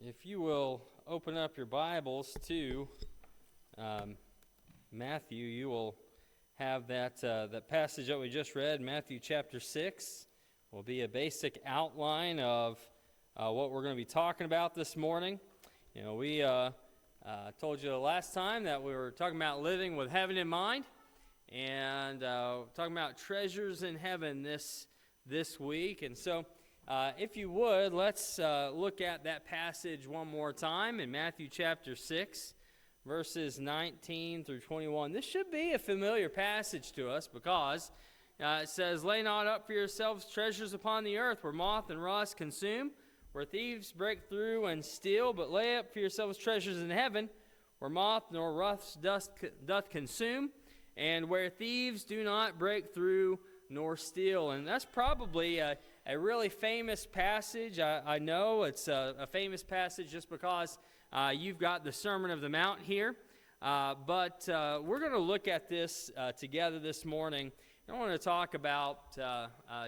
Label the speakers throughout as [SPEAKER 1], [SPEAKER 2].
[SPEAKER 1] If you will open up your Bibles to Matthew, you will have that passage that we just read, Matthew chapter 6, will be a basic outline of what we're going to be talking about this morning. You know, we told you last time that we were talking about living with heaven in mind, and talking about treasures in heaven this week. And so, if you would, let's look at that passage one more time in Matthew chapter 6, verses 19 through 21. This should be a familiar passage to us because it says, "Lay not up for yourselves treasures upon the earth, where moth and rust consume, where thieves break through and steal, but lay up for yourselves treasures in heaven, where moth nor rust doth consume, and where thieves do not break through nor steal." And that's probably a really famous passage. I know it's a famous passage just because you've got the Sermon of the Mount here. But we're going to look at this together this morning. I want to talk about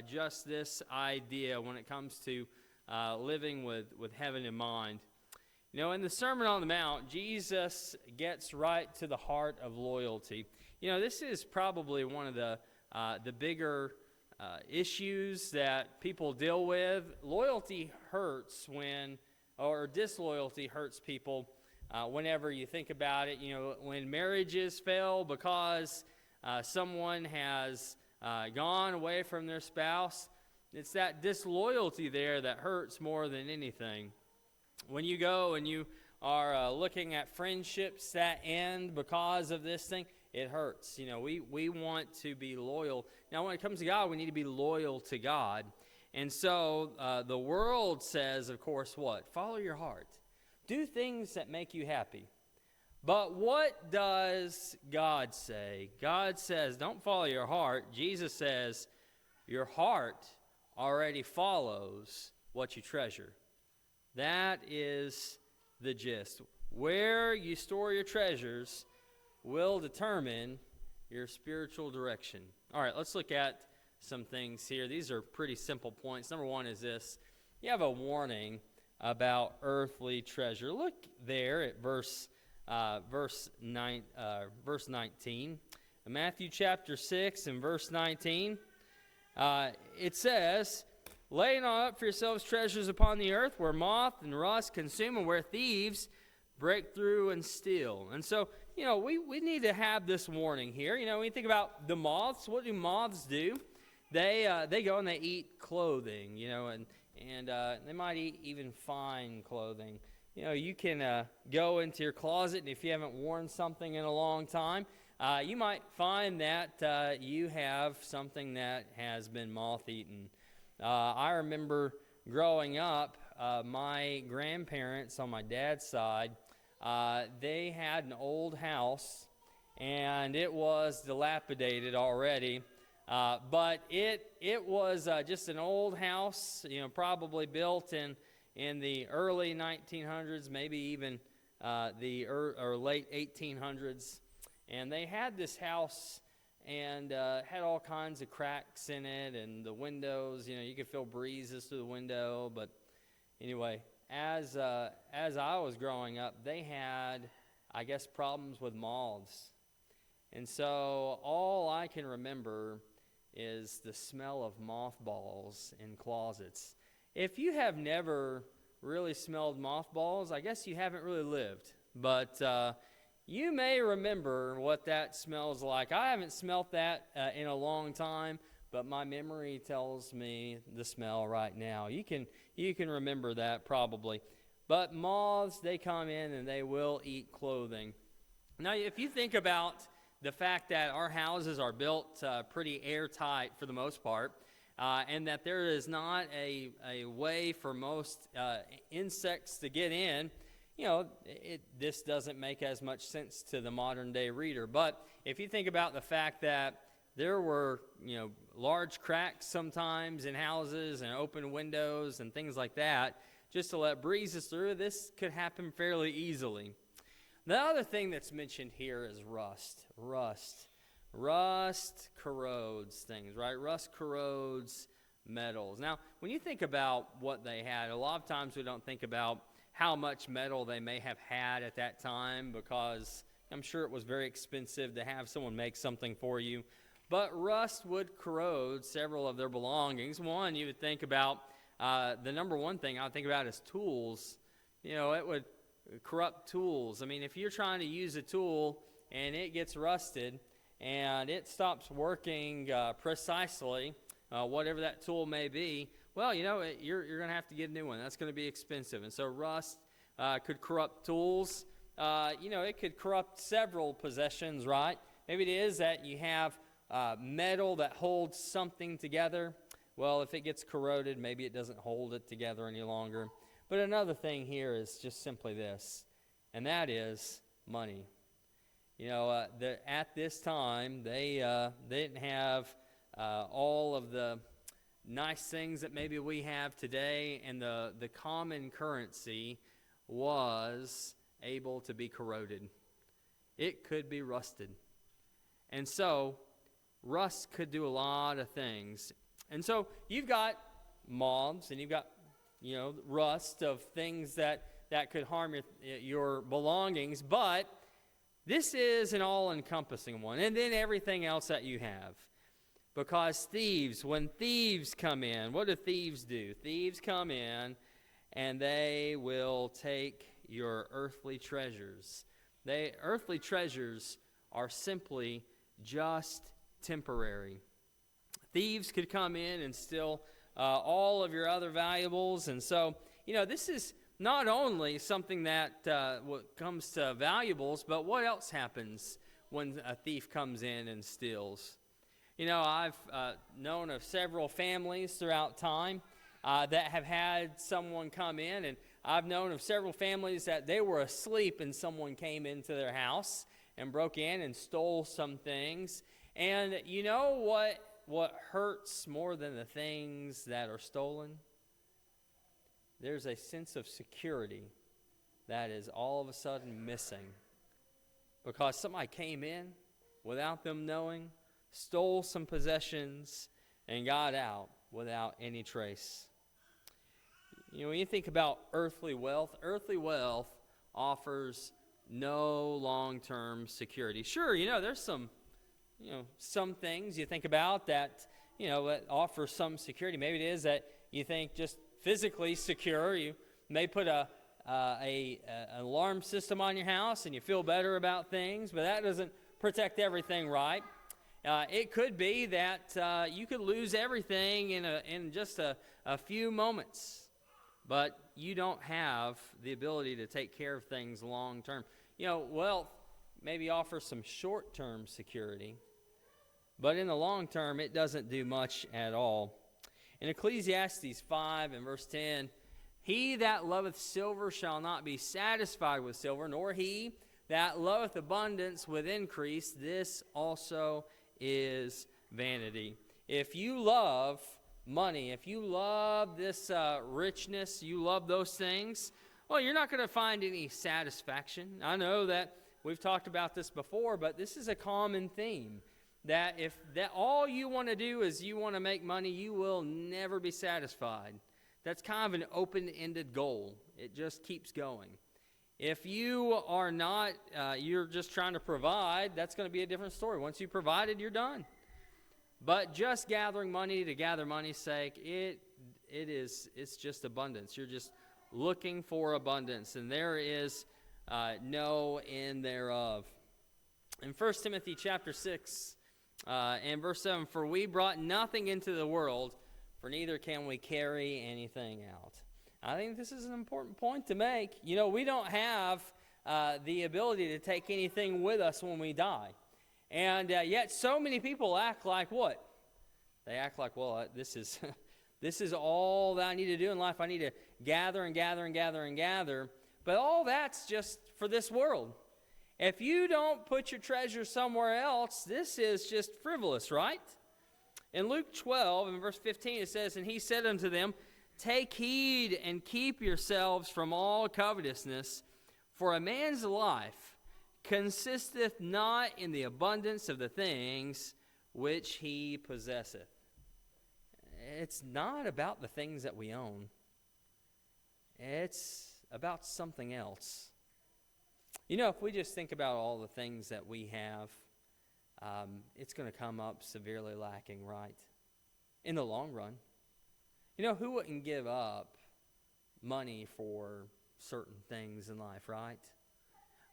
[SPEAKER 1] just this idea when it comes to living with heaven in mind. You know, in the Sermon on the Mount, Jesus gets right to the heart of loyalty. You know, this is probably one of the bigger issues that people deal with. Loyalty hurts or disloyalty hurts people whenever you think about it. You know, when marriages fail because someone has gone away from their spouse, it's that disloyalty there that hurts more than anything. When you go and you are looking at friendships that end because of this thing, it hurts. You know, we want to be loyal. Now, when it comes to God, we need to be loyal to God. And so the world says, of course, what? Follow your heart. Do things that make you happy. But what does God say? God says, don't follow your heart. Jesus says, your heart already follows what you treasure. That is the gist. Where you store your treasures will determine your spiritual direction. All right, let's look at some things here. These are pretty simple points. Number one is this. You have a warning about earthly treasure. Look there at verse 19. In Matthew chapter 6 and verse 19, it says, "Lay not up for yourselves treasures upon the earth, where moth and rust consume, and where thieves break through and steal." And so, you know, we need to have this warning here. You know, when you think about the moths, what do moths do? They go and they eat clothing, you know, and they might eat even fine clothing. You know, you can go into your closet, and if you haven't worn something in a long time, you might find that you have something that has been moth-eaten. I remember growing up, my grandparents on my dad's side, they had an old house, and it was dilapidated already. But it was just an old house, you know, probably built in the early 1900s, maybe even or late 1800s. And they had this house and had all kinds of cracks in it, and the windows, you know, you could feel breezes through the window. But anyway, as I was growing up, they had, I guess, problems with moths. And so all I can remember is the smell of mothballs in closets. If you have never really smelled mothballs, I guess you haven't really lived. But you may remember what that smells like. I haven't smelt that in a long time, but my memory tells me the smell right now. You can remember that probably. But moths, they come in and they will eat clothing. Now, if you think about the fact that our houses are built pretty airtight for the most part, and that there is not a way for most insects to get in, you know, this doesn't make as much sense to the modern day reader. But if you think about the fact that there were, you know, large cracks sometimes in houses and open windows and things like that, just to let breezes through, this could happen fairly easily. The other thing that's mentioned here is rust. Rust corrodes things, right? Rust corrodes metals. Now, when you think about what they had, a lot of times we don't think about how much metal they may have had at that time, because I'm sure it was very expensive to have someone make something for you. But rust would corrode several of their belongings. One, you would think about, the number one thing I would think about is tools. It would corrupt tools. I mean, if you're trying to use a tool and it gets rusted and it stops working precisely, whatever that tool may be, well, you're going to have to get a new one. That's going to be expensive. And so rust could corrupt tools. It could corrupt several possessions, right? Maybe it is that you have metal that holds something together. Well, if it gets corroded, maybe it doesn't hold it together any longer. But another thing here is just simply this, and that is money. At this time, they didn't have all of the nice things that maybe we have today, and the common currency was able to be corroded. It could be rusted. And so, rust could do a lot of things. And so, you've got moths, and you've got, rust of things that could harm your belongings, but this is an all-encompassing one. And then everything else that you have. Because when thieves come in, what do thieves do? Thieves come in and they will take your earthly treasures. Earthly treasures are simply just temporary. Thieves could come in and steal all of your other valuables. And so, this is not only something that what comes to valuables, but what else happens when a thief comes in and steals? I've known of several families throughout time that have had someone come in, and I've known of several families that they were asleep and someone came into their house and broke in and stole some things. And you know what hurts more than the things that are stolen? There's a sense of security that is all of a sudden missing because somebody came in without them knowing, stole some possessions, and got out without any trace. When you think about earthly wealth offers no long-term security. Sure, there's some things you think about that, that offer some security. Maybe it is that you think just physically secure. You may put an alarm system on your house and you feel better about things, but that doesn't protect everything, right? It could be that you could lose everything in just a few moments, but you don't have the ability to take care of things long term. Wealth maybe offers some short-term security, but in the long term, it doesn't do much at all. In Ecclesiastes 5 and verse 10, "He that loveth silver shall not be satisfied with silver, nor he that loveth abundance with increase. This also is vanity." If you love money, if you love this richness, you love those things, well, you're not going to find any satisfaction. I know that we've talked about this before, but this is a common theme. That if all you want to do is you want to make money, you will never be satisfied. That's kind of an open-ended goal. It just keeps going. If you are not, you're just trying to provide, that's going to be a different story. Once you provided, you're done. But just gathering money to gather money's sake, it's just abundance. You're just looking for abundance, and there is no end thereof. In 1 Timothy chapter 6 and verse 7, "For we brought nothing into the world, for neither can we carry anything out." I think this is an important point to make. We don't have the ability to take anything with us when we die. And yet so many people act like what? They act like, well, this is all that I need to do in life. I need to gather and gather and gather and gather. But all that's just for this world. If you don't put your treasure somewhere else, this is just frivolous, right? In Luke 12, in verse 15, it says, "And he said unto them, Take heed and keep yourselves from all covetousness, for a man's life consisteth not in the abundance of the things which he possesseth." It's not about the things that we own. It's about something else. You know, if we just think about all the things that we have, it's going to come up severely lacking, right? In the long run. You know, who wouldn't give up money for certain things in life, right?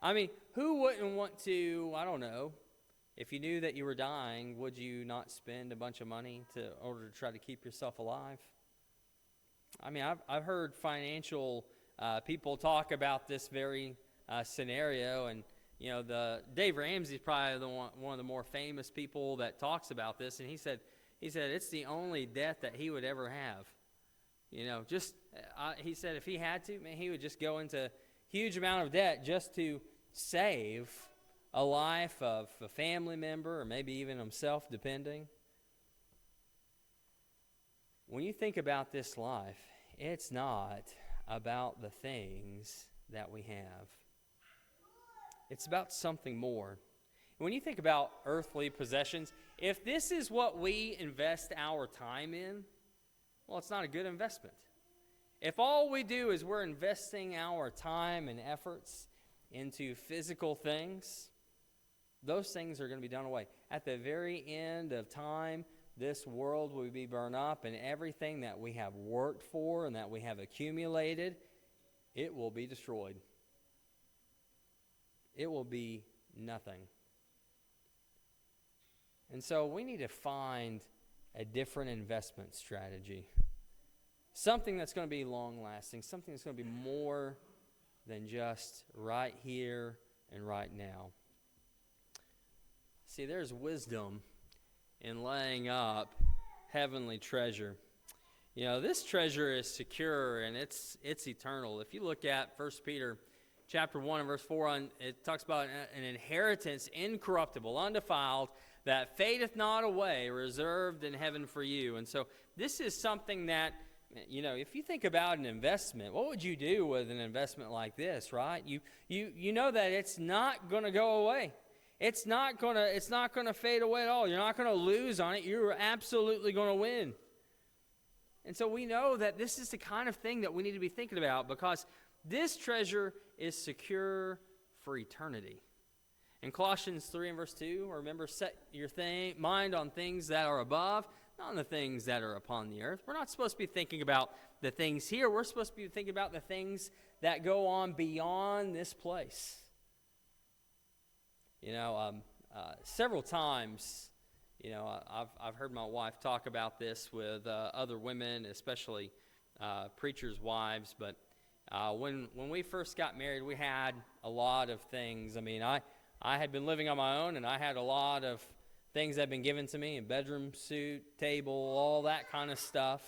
[SPEAKER 1] I mean, who wouldn't want to, I don't know, if you knew that you were dying, would you not spend a bunch of money in order to try to keep yourself alive? I mean, I've heard financial people talk about this very scenario, and you know, Dave Ramsey's probably one of the more famous people that talks about this, and he said it's the only debt that he would ever have. You know, he said if he had to, man, he would just go into huge amount of debt just to save a life of a family member or maybe even himself, depending. When you think about this life, it's not about the things that we have. It's about something more. When you think about earthly possessions, if this is what we invest our time in, well, it's not a good investment. If all we do is we're investing our time and efforts into physical things, those things are going to be done away. At the very end of time, this world will be burned up, and everything that we have worked for and that we have accumulated, it will be destroyed. It will be nothing. And so we need to find a different investment strategy. Something that's going to be long-lasting, something that's going to be more than just right here and right now. See, there's wisdom in laying up heavenly treasure. You know, this treasure is secure and it's eternal. If you look at 1 Peter chapter 1 and verse 4, it talks about an inheritance incorruptible, undefiled, that fadeth not away, reserved in heaven for you. And so this is something that, you know, if you think about an investment, what would you do with an investment like this, right? You know that it's not going to go away. It's not going to fade away at all. You're not going to lose on it. You're absolutely going to win. And so we know that this is the kind of thing that we need to be thinking about, because this treasure is secure for eternity. In Colossians 3 and verse 2, remember, set your mind on things that are above, not on the things that are upon the earth. We're not supposed to be thinking about the things here. We're supposed to be thinking about the things that go on beyond this place. You know, several times, you know, I've heard my wife talk about this with other women, especially preachers' wives. But when we first got married, we had a lot of things. I mean, I had been living on my own, and I had a lot of things that had been given to me, a bedroom suit, table, all that kind of stuff.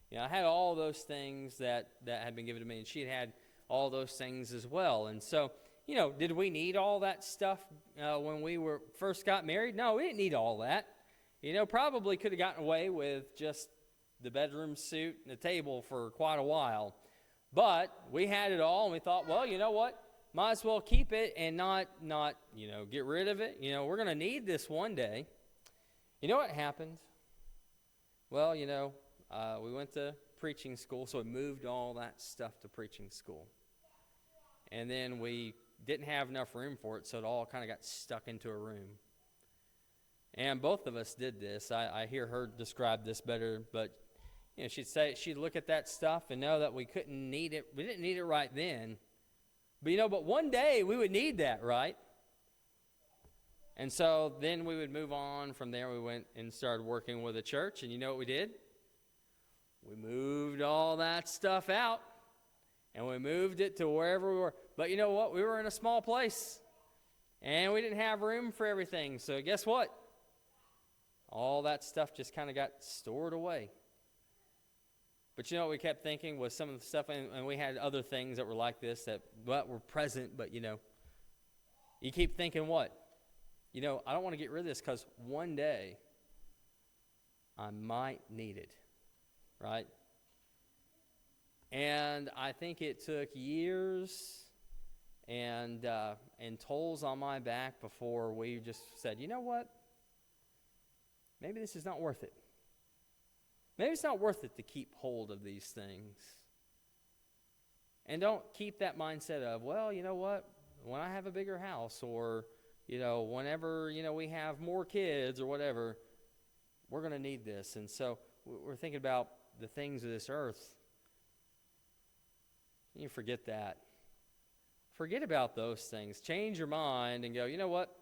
[SPEAKER 1] You know, I had all those things that had been given to me, and she had all those things as well. And so, you know, did we need all that stuff when we first got married? No, we didn't need all that. You know, probably could have gotten away with just the bedroom suit and the table for quite a while. But we had it all, and we thought, well, you know what? Might as well keep it and not you know, get rid of it. You know, we're going to need this one day. You know what happened? Well, you know, we went to preaching school, so we moved all that stuff to preaching school. And then we didn't have enough room for it, so it all kind of got stuck into a room. And both of us did this. I hear her describe this better, but you know, she'd look at that stuff and know that we couldn't need it. We didn't need it right then. But, you know, but one day we would need that, right? And so then we would move on from there. We went and started working with a church, and you know what we did? We moved all that stuff out, and we moved it to wherever we were. But you know what? We were in a small place, and we didn't have room for everything. So guess what? All that stuff just kind of got stored away. But you know what we kept thinking was some of the stuff, and we had other things that were like this that were present, but you know, you keep thinking what? You know, I don't want to get rid of this because one day I might need it, right? And I think it took years and tolls on my back before we just said, you know what? Maybe this is not worth it. Maybe it's not worth it to keep hold of these things. And don't keep that mindset of, well, you know what, when I have a bigger house, or, whenever, we have more kids or whatever, we're going to need this. And so we're thinking about the things of this earth. You forget that. Forget about those things. Change your mind and go, you know what,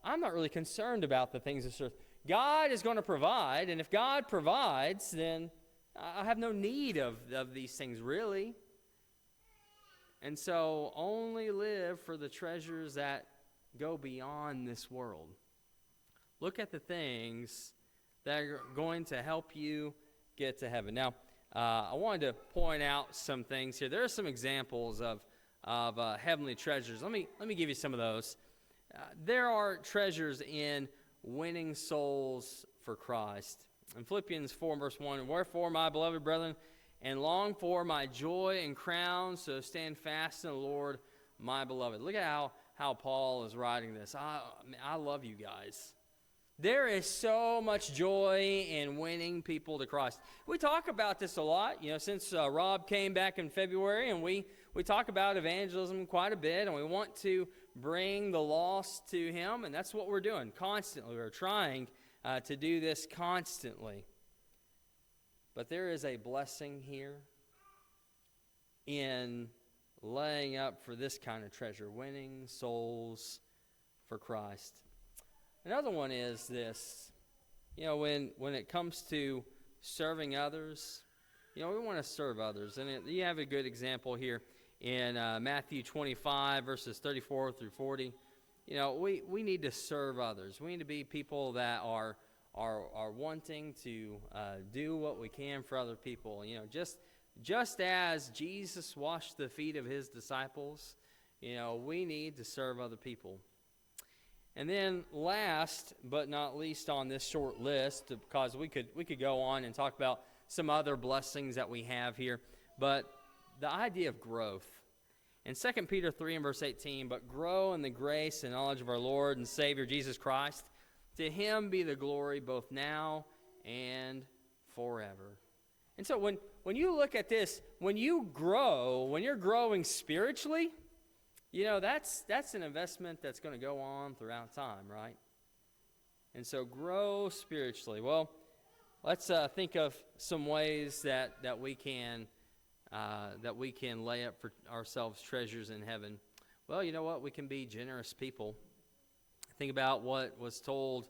[SPEAKER 1] I'm not really concerned about the things of this earth. God is going to provide, and if God provides, then I have no need of these things, really. And so only live for the treasures that go beyond this world. Look at the things that are going to help you get to heaven. Now, I wanted to point out some things here. There are some examples of heavenly treasures. Let me give you some of those. There are treasures in winning souls for Christ. In Philippians 4 verse 1, "Wherefore, my beloved brethren, and long for my joy and crown, so stand fast in the Lord, my beloved." Look at how Paul is writing this. I love you guys. There is so much joy in winning people to Christ. We talk about this a lot, since Rob came back in February, and we talk about evangelism quite a bit, and we want to bring the lost to him, and that's what we're doing constantly. We're trying to do this constantly. But there is a blessing here in laying up for this kind of treasure, winning souls for Christ. Another one is this, when it comes to serving others, we want to serve others. And you have a good example here in Matthew 25, verses 34 through 40. We need to serve others. We need to be people that are wanting to do what we can for other people. Just as Jesus washed the feet of his disciples, we need to serve other people. And then last but not least on this short list, because we could go on and talk about some other blessings that we have here, but the idea of growth. In 2 Peter 3 and verse 18, "But grow in the grace and knowledge of our Lord and Savior Jesus Christ. To him be the glory both now and forever." And so when you look at this, when you're growing spiritually, that's an investment that's going to go on throughout time, right? And so grow spiritually. Well, let's think of some ways that we can lay up for ourselves treasures in heaven. Well, you know what? We can be generous people. Think about what was told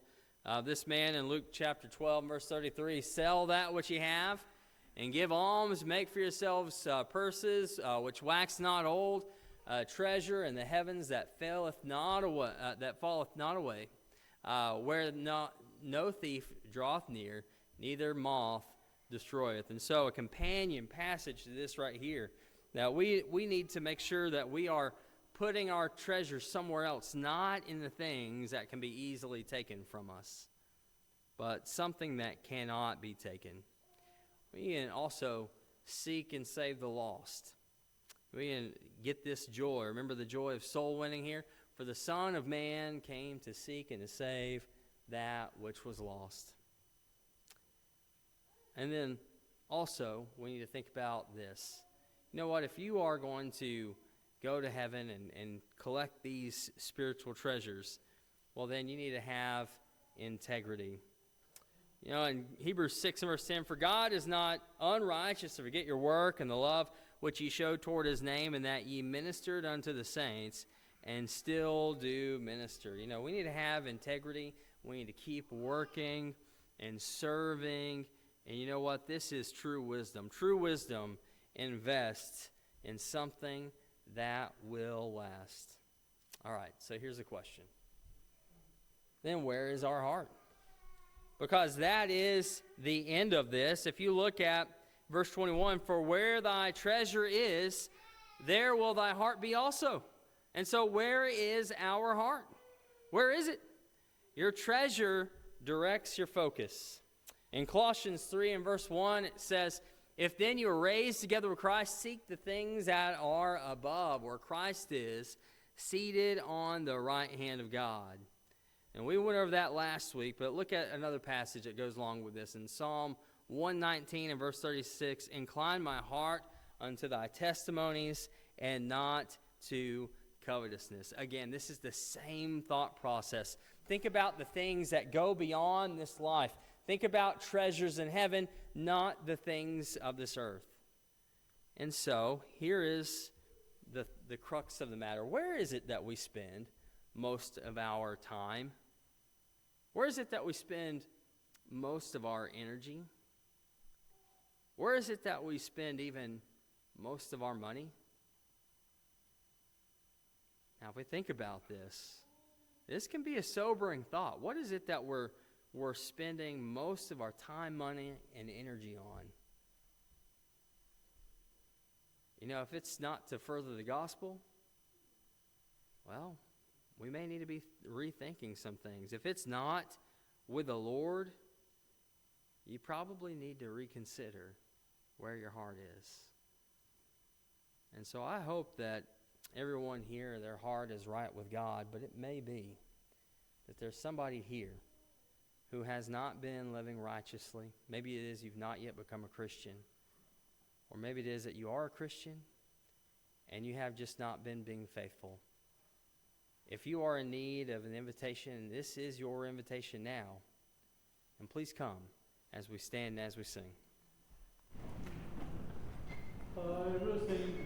[SPEAKER 1] this man in Luke chapter 12, verse 33. "Sell that which ye have, and give alms. Make for yourselves purses which wax not old, treasure in the heavens that falleth not away, where no thief draweth near, neither moth destroyeth." And so a companion passage to this right here, that we need to make sure that we are putting our treasure somewhere else, not in the things that can be easily taken from us, but something that cannot be taken. We can also seek and save the lost. We can get this joy. Remember the joy of soul winning here? "For the Son of Man came to seek and to save that which was lost." And then also, we need to think about this. You know what? If you are going to go to heaven and collect these spiritual treasures, well, then you need to have integrity. In Hebrews 6 and verse 10, "For God is not unrighteous to forget your work and the love which ye showed toward his name, and that ye ministered unto the saints, and still do minister." We need to have integrity. We need to keep working and serving. And you know what? This is true wisdom. True wisdom invests in something that will last. All right, so here's the question. Then where is our heart? Because that is the end of this. If you look at verse 21, "For where thy treasure is, there will thy heart be also." And so where is our heart? Where is it? Your treasure directs your focus. In Colossians 3 and verse 1, it says, "If then you are raised together with Christ, seek the things that are above, where Christ is, seated on the right hand of God." And we went over that last week, but look at another passage that goes along with this. In Psalm 119 and verse 36, "Incline my heart unto thy testimonies, and not to covetousness. Again, this is the same thought process. Think about the things that go beyond this life. Think about treasures in heaven, not the things of this earth. And so, here is the crux of the matter. Where is it that we spend most of our time? Where is it that we spend most of our energy? Where is it that we spend even most of our money? Now, if we think about this can be a sobering thought. What is it that we're spending most of our time, money, and energy on? You know, if it's not to further the gospel, well, we may need to be rethinking some things. If it's not with the Lord, you probably need to reconsider where your heart is. And so I hope that everyone here, their heart is right with God, but it may be that there's somebody here who has not been living righteously. Maybe it is you've not yet become a Christian. Or maybe it is that you are a Christian and you have just not been being faithful. If you are in need of an invitation, this is your invitation now. And please come as we stand and as we sing.
[SPEAKER 2] I will sing.